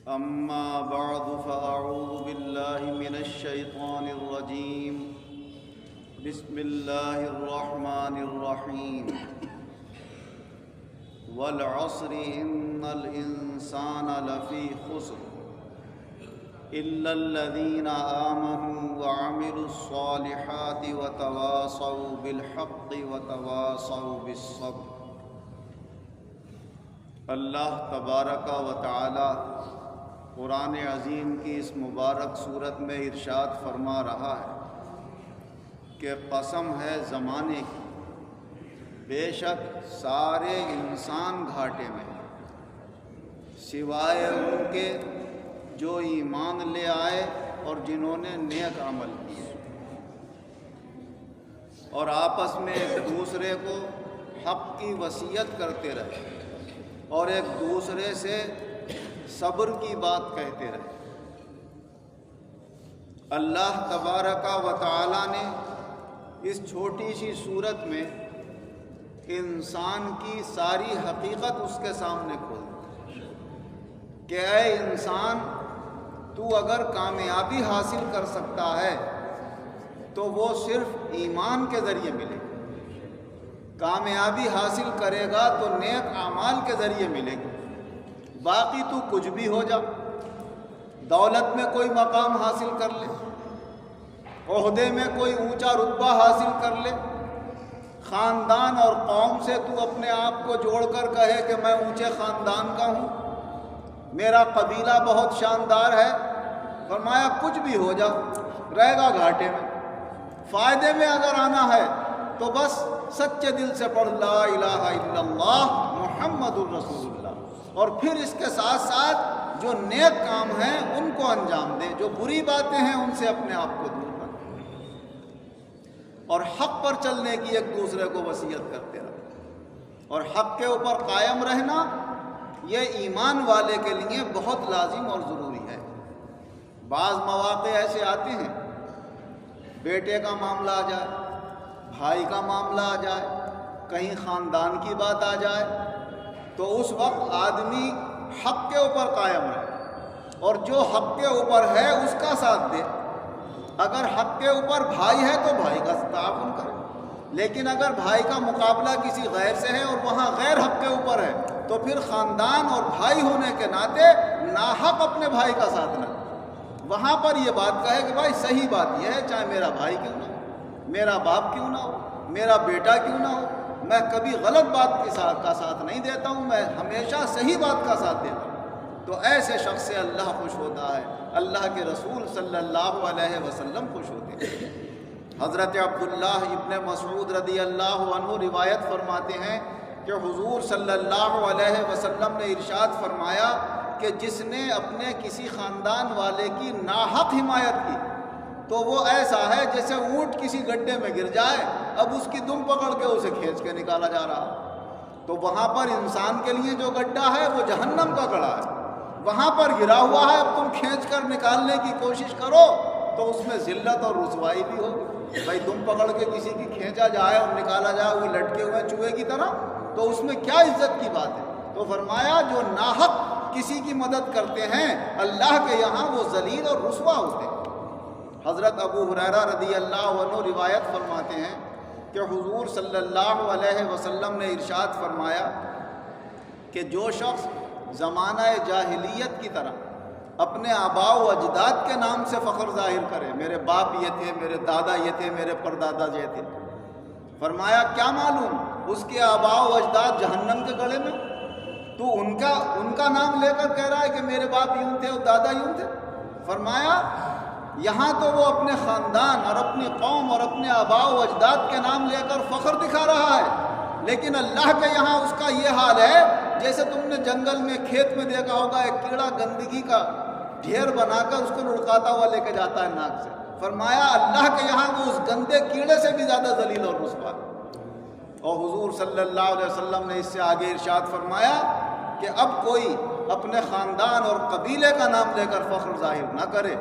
أما بعد فأعوذ بالله من الشيطان الرجيم. بسم الله الرحمن الرحيم. والعصر إن الإنسان لفي خسر إلا الذين آمنوا وعملوا الصالحات وتواصوا بالحق وتواصوا بالصبر. اللہ تبارک و تعالی قرآن عظیم کی اس مبارک صورت میں ارشاد فرما رہا ہے کہ قسم ہے زمانے کی، بے شک سارے انسان گھاٹے میں سوائے ان کے جو ایمان لے آئے اور جنہوں نے نیک عمل کیے اور آپس میں ایک دوسرے کو حق کی وصیت کرتے رہے اور ایک دوسرے سے صبر کی بات کہتے رہے۔ اللہ تبارک و تعالی نے اس چھوٹی سی صورت میں انسان کی ساری حقیقت اس کے سامنے کھول دی کہ اے انسان، تو اگر کامیابی حاصل کر سکتا ہے تو وہ صرف ایمان کے ذریعے ملے گی، کامیابی حاصل کرے گا تو نیک اعمال کے ذریعے ملے گی۔ باقی تو کچھ بھی ہو جا، دولت میں کوئی مقام حاصل کر لے، عہدے میں کوئی اونچا رتبہ حاصل کر لے، خاندان اور قوم سے تو اپنے آپ کو جوڑ کر کہے کہ میں اونچے خاندان کا ہوں، میرا قبیلہ بہت شاندار ہے، فرمایا کچھ بھی ہو جا رہے گا گھاٹے میں۔ فائدے میں اگر آنا ہے تو بس سچے دل سے پڑھ لا الہ الا اللہ محمد الرسول اللہ، اور پھر اس کے ساتھ ساتھ جو نیک کام ہیں ان کو انجام دے، جو بری باتیں ہیں ان سے اپنے آپ کو دور رکھے اور حق پر چلنے کی ایک دوسرے کو وصیت کرتے رہے۔ اور حق کے اوپر قائم رہنا یہ ایمان والے کے لیے بہت لازم اور ضروری ہے۔ بعض مواقع ایسے آتے ہیں، بیٹے کا معاملہ آ جائے، بھائی کا معاملہ آ جائے، کہیں خاندان کی بات آ جائے تو اس وقت آدمی حق کے اوپر قائم رہے اور جو حق کے اوپر ہے اس کا ساتھ دے۔ اگر حق کے اوپر بھائی ہے تو بھائی کا تعاون کرے، لیکن اگر بھائی کا مقابلہ کسی غیر سے ہے اور وہاں غیر حق کے اوپر ہے تو پھر خاندان اور بھائی ہونے کے ناطے ناحق اپنے بھائی کا ساتھ نہ، وہاں پر یہ بات کہے کہ بھائی صحیح بات یہ ہے، چاہے میرا بھائی کیوں نہ ہو، میرا باپ کیوں نہ ہو، میرا بیٹا کیوں نہ ہو، میں کبھی غلط بات کا ساتھ نہیں دیتا ہوں، میں ہمیشہ صحیح بات کا ساتھ دیتا ہوں۔ تو ایسے شخص سے اللہ خوش ہوتا ہے، اللہ کے رسول صلی اللہ علیہ وسلم خوش ہوتے ہیں۔ حضرت عبداللہ ابن مسعود رضی اللہ عنہ روایت فرماتے ہیں کہ حضور صلی اللہ علیہ وسلم نے ارشاد فرمایا کہ جس نے اپنے کسی خاندان والے کی ناحق حمایت کی تو وہ ایسا ہے جیسے اونٹ کسی گڈھے میں گر جائے، اب اس کی دم پکڑ کے اسے کھینچ کے نکالا جا رہا، تو وہاں پر انسان کے لیے جو گڈھا ہے وہ جہنم کا گڑھا ہے، وہاں پر گرا ہوا ہے، اب تم کھینچ کر نکالنے کی کوشش کرو تو اس میں ذلت اور رسوائی بھی ہوگی۔ بھائی دم پکڑ کے کسی کی کھینچا جائے اور نکالا جائے وہ لٹکے ہوئے چوہے کی طرح، تو اس میں کیا عزت کی بات ہے؟ تو فرمایا جو ناحق کسی کی مدد کرتے ہیں اللہ کے یہاں وہ ذلیل اور رسوا ہوتے ہیں۔ حضرت ابو ہریرہ رضی اللہ عنہ روایت فرماتے ہیں کہ حضور صلی اللہ علیہ وسلم نے ارشاد فرمایا کہ جو شخص زمانہ جاہلیت کی طرح اپنے آباء و اجداد کے نام سے فخر ظاہر کرے، میرے باپ یہ تھے، میرے دادا یہ تھے، میرے پردادا یہ تھے، فرمایا کیا معلوم اس کے آباء و اجداد جہنم کے گڑھے میں، تو ان کا نام لے کر کہہ رہا ہے کہ میرے باپ یوں تھے اور دادا یوں تھے۔ فرمایا یہاں تو وہ اپنے خاندان اور اپنی قوم اور اپنے آباء و اجداد کے نام لے کر فخر دکھا رہا ہے، لیکن اللہ کے یہاں اس کا یہ حال ہے جیسے تم نے جنگل میں کھیت میں دیکھا ہوگا ایک کیڑا گندگی کا ڈھیر بنا کر اس کو لڑکاتا ہوا لے کے جاتا ہے ناک سے۔ فرمایا اللہ کے یہاں وہ اس گندے کیڑے سے بھی زیادہ ذلیل اور رسوا ہے۔ اور حضور صلی اللہ علیہ وسلم نے اس سے آگے ارشاد فرمایا کہ اب کوئی اپنے خاندان اور قبیلے کا نام لے کر فخر ظاہر نہ کرے،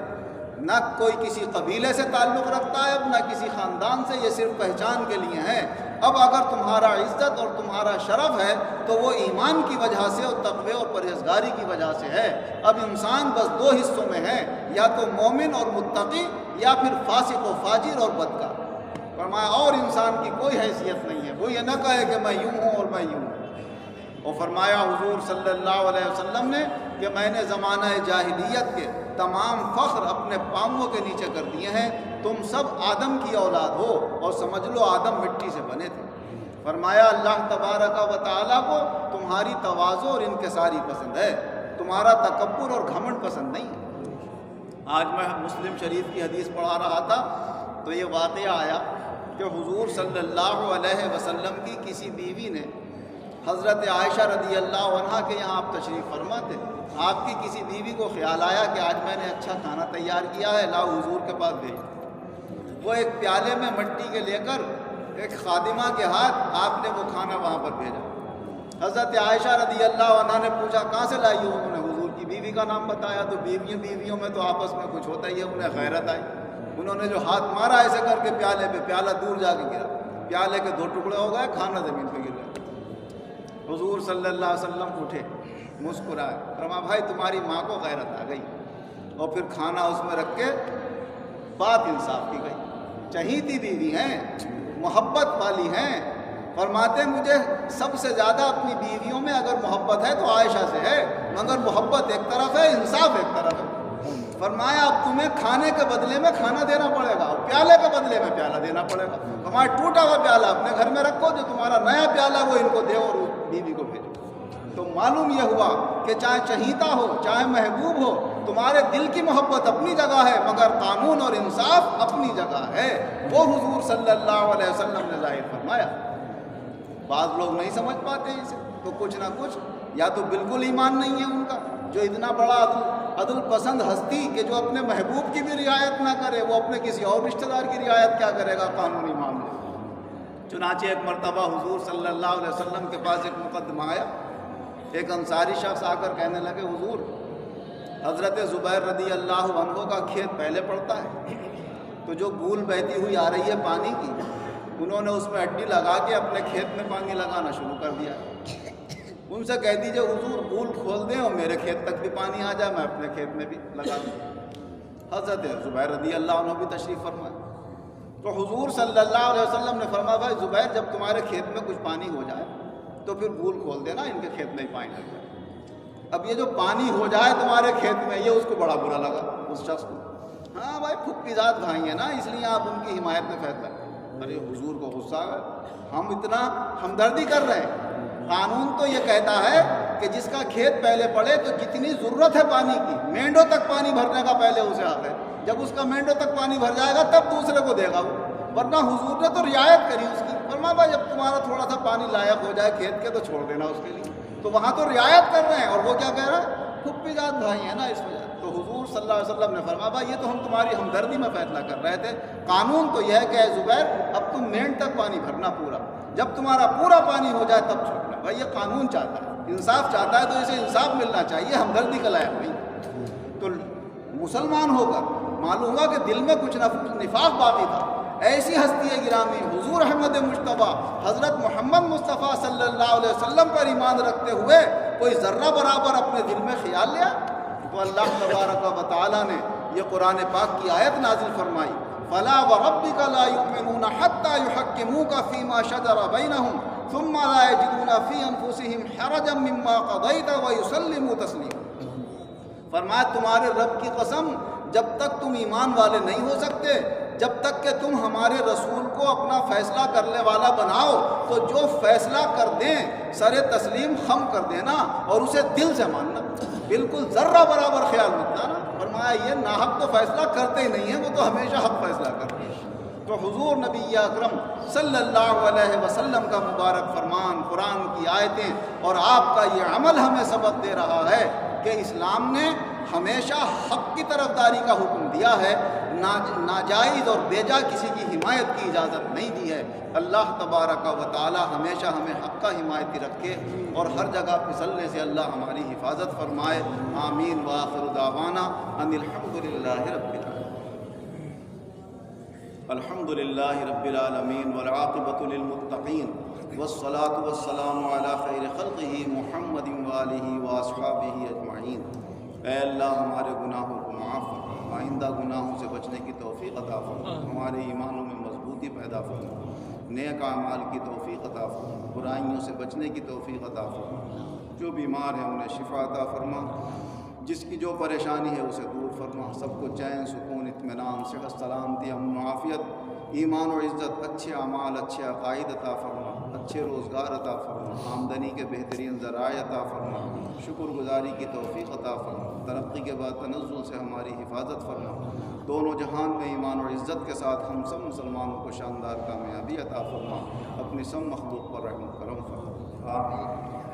نہ کوئی کسی قبیلے سے تعلق رکھتا ہے، اب نہ کسی خاندان سے، یہ صرف پہچان کے لیے ہے۔ اب اگر تمہارا عزت اور تمہارا شرف ہے تو وہ ایمان کی وجہ سے اور تقوی اور پرہیزگاری کی وجہ سے ہے۔ اب انسان بس دو حصوں میں ہے، یا تو مومن اور متقی، یا پھر فاسق و فاجر اور بدکار۔ فرمایا اور انسان کی کوئی حیثیت نہیں ہے، وہ یہ نہ کہے کہ میں یوں ہوں اور میں یوں ہوں۔ اور فرمایا حضور صلی اللہ علیہ وسلم نے کہ میں نے زمانہ جاہلیت کے تمام فخر اپنے پاؤں کے نیچے کر دیے ہیں، تم سب آدم کی اولاد ہو اور سمجھ لو آدم مٹی سے بنے تھے۔ فرمایا اللہ تبارک و تعالیٰ کو تمہاری تواضع اور انکساری پسند ہے، تمہارا تکبر اور گھمنڈ پسند نہیں ہے۔ آج میں مسلم شریف کی حدیث پڑھا رہا تھا تو یہ واقعہ آیا کہ حضور صلی اللہ علیہ وسلم کی کسی بیوی نے حضرت عائشہ رضی اللہ عنہ کے یہاں آپ تشریف فرما تھے، آپ کی کسی بیوی کو خیال آیا کہ آج میں نے اچھا کھانا تیار کیا ہے، لاؤ حضور کے پاس بھیج۔ وہ ایک پیالے میں مٹی کے لے کر ایک خادمہ کے ہاتھ آپ نے وہ کھانا وہاں پر بھیجا۔ حضرت عائشہ رضی اللہ عنہ نے پوچھا کہاں سے لائی ہو؟ انہوں نے حضور کی بیوی کا نام بتایا۔ تو بیویوں میں تو آپس میں کچھ ہوتا ہی ہے، انہیں غیرت آئی، انہوں نے جو ہاتھ مارا ایسے کر کے پیالے پہ، پیالہ دور جا کے گرا، پیالے کے 2 ٹکڑے ہو گئے، کھانا زمین پہ گر گیا۔ حضور صلی اللہ علیہ وسلم اٹھے، مسکرائے، فرمایا بھائی تمہاری ماں کو غیرت آ گئی، اور پھر کھانا اس میں رکھ کے بات انصاف کی گئی۔ چہیتی بیوی ہیں، محبت والی ہیں، فرماتے مجھے سب سے زیادہ اپنی بیویوں میں اگر محبت ہے تو عائشہ سے ہے، مگر محبت ایک طرف ہے، انصاف ایک طرف ہے۔ فرمایا اب تمہیں کھانے کے بدلے میں کھانا دینا پڑے گا، اور پیالے کے بدلے میں پیالہ دینا پڑے گا۔ فرمایا ٹوٹا ہوا پیالہ اپنے گھر میں رکھو، جو تمہارا نیا پیالہ وہ ان کو دے اور بیوی کو بھیجو۔ تو معلوم یہ ہوا کہ چاہے چہیتا ہو چاہے محبوب ہو، تمہارے دل کی محبت اپنی جگہ ہے، مگر قانون اور انصاف اپنی جگہ ہے۔ وہ حضور صلی اللہ علیہ وسلم نے ظاہر فرمایا۔ بعض لوگ نہیں سمجھ پاتے اسے، تو کچھ نہ کچھ یا تو بالکل ایمان نہیں ہے ان کا، جو اتنا بڑا عدل پسند ہستی کہ جو اپنے محبوب کی بھی رعایت نہ کرے، وہ اپنے کسی اور رشتہ دار کی رعایت کیا کرے گا قانونی معاملے۔ چنانچہ ایک مرتبہ حضور صلی اللہ علیہ وسلم کے پاس ایک مقدمہ آیا، ایک انصاری شخص آ کر کہنے لگے حضور حضرت زبیر رضی اللہ عنہ کا کھیت پہلے پڑتا ہے، تو جو بول بہتی ہوئی آ رہی ہے پانی کی، انہوں نے اس میں ہڈی لگا کے اپنے کھیت میں پانی لگانا شروع کر دیا۔ ان سے کہہ دیجئے حضور بول کھول دیں اور میرے کھیت تک بھی پانی آ جائے، میں اپنے کھیت میں بھی لگا دوں۔ حضرت زبیر رضی اللہ عنہ بھی تشریف فرمائے، تو حضور صلی اللہ علیہ وسلم نے فرمایا بھائی زبیر جب تمہارے کھیت میں کچھ پانی ہو جائے تو پھر بول کھول دینا، ان کے کھیت میں ہی پانی لگ جائے۔ اب یہ جو پانی ہو جائے تمہارے کھیت میں، یہ اس کو بڑا برا لگا اس شخص کو۔ ہاں بھائی پھپھی ذات بھائی ہیں نا، اس لیے آپ ان کی حمایت میں فیصلہ کریں۔ ارے حضور کو غصہ آ گیا، ہم اتنا ہمدردی کر رہے ہیں، قانون تو یہ کہتا ہے کہ جس کا کھیت پہلے پڑے تو جتنی ضرورت ہے پانی کی، مینڈوں تک پانی بھرنے کا پہلے اسے حق ہے، جب اس کا مینڈوں تک پانی بھر جائے گا تب دوسرے کو دے گا وہ، ورنہ حضور نے تو رعایت کری اس کی۔ فرمایا بھائی جب تمہارا تھوڑا سا پانی لائق ہو جائے کھیت کے تو چھوڑ دینا اس کے لیے، تو وہاں تو رعایت کر رہے ہیں، اور وہ کیا کہہ رہا ہے پھپھی ذات بھائی ہیں نا اس وجہ۔ تو حضور صلی اللہ علیہ وسلم نے فرمایا بھائی یہ تو ہم تمہاری ہمدردی میں فیصلہ کر رہے تھے، قانون تو یہ ہے کہ اے زبیر اب تم مینڈ تک پانی بھرنا پورا، جب تمہارا پورا پانی ہو جائے تب چھوڑنا۔ بھائی یہ قانون چاہتا ہے، انصاف چاہتا ہے، تو اسے انصاف ملنا چاہیے، ہمدردی کا لائق نہیں۔ تو مسلمان ہو کر معلوم ہوا کہ دل میں کچھ نفاق باقی تھا۔ ایسی ہستی گرامی حضور احمد مجتبیٰ حضرت محمد مصطفیٰ صلی اللہ علیہ وسلم پر ایمان رکھتے ہوئے کوئی ذرہ برابر اپنے دل میں خیال لیا؟ تو اللہ تبارک و تعالیٰ نے یہ قرآن پاک کی آیت نازل فرمائی، فَلَا وَرَبِّكَ لَا يُؤْمِنُونَ حَتَّى يُحَكِّمُوكَ فِي مَا شَجَرَ بَيْنَهُمْ ثُمَّ لَا يَجِدُونَ فِي أَنفُسِهِمْ حَرَجًا مِّمَّا قَضَيْتَ وَيُسَلِّمُوا تَسْلِيمًا۔ فرمایا تمہارے رب کی قسم جب تک تم ایمان والے نہیں ہو سکتے، جب تک کہ تم ہمارے رسول کو اپنا فیصلہ کرنے والا بناؤ، تو جو فیصلہ کر دیں سر تسلیم خم کر دینا اور اسے دل سے ماننا، بالکل ذرہ برابر خیال مت لانا۔ فرمایا یہ ناحق تو فیصلہ کرتے ہی نہیں ہیں، وہ تو ہمیشہ حق فیصلہ کرتے ہیں۔ تو حضور نبی اکرم صلی اللہ علیہ وسلم کا مبارک فرمان، قرآن کی آیتیں اور آپ کا یہ عمل ہمیں سبق دے رہا ہے کہ اسلام نے ہمیشہ حق کی طرفداری کا حکم دیا ہے، ناجائز اور بیجا کسی کی حمایت کی اجازت نہیں دی ہے۔ اللہ تبارک و تعالی ہمیشہ ہمیں حق کا حمایتی رکھے اور ہر جگہ پھسلنے سے اللہ ہماری حفاظت فرمائے۔ آمین وآخر دعوانا ان الحمد للہ رب العالمین۔ الحمدللہ رب العالمین والعاقبۃ للمتقین والصلاة والسلام علی خیر خلقہ محمد وآلہ واصحابہ اجمعین۔ اے اللہ ہمارے گناہوں کو معاف فرما، آئندہ گناہوں سے بچنے کی توفیق عطا فرما، ہمارے ایمانوں میں مضبوطی پیدا فرما، نیک اعمال کی توفیق عطا فرما، برائیوں سے بچنے کی توفیق عطا فرما، جو بیمار ہیں انہیں شفا عطا فرما، جس کی جو پریشانی ہے اسے دور فرما، سب کو چین سکون اطمینان صحت سلامتی امن و عافیت ایمان و عزت اچھے اعمال اچھے عقائد عطا فرما، اچھے روزگار عطا فرما، آمدنی کے بہترین ذرائع عطا فرما، شکر گزاری کی توفیق عطا فرما، ترقی کے بعد تنزل سے ہماری حفاظت فرما، دونوں جہان میں ایمان اور عزت کے ساتھ ہم سب مسلمانوں کو شاندار کامیابی عطا فرما، اپنی سب مخلوق پر رحم و کرم فرما۔ آمین۔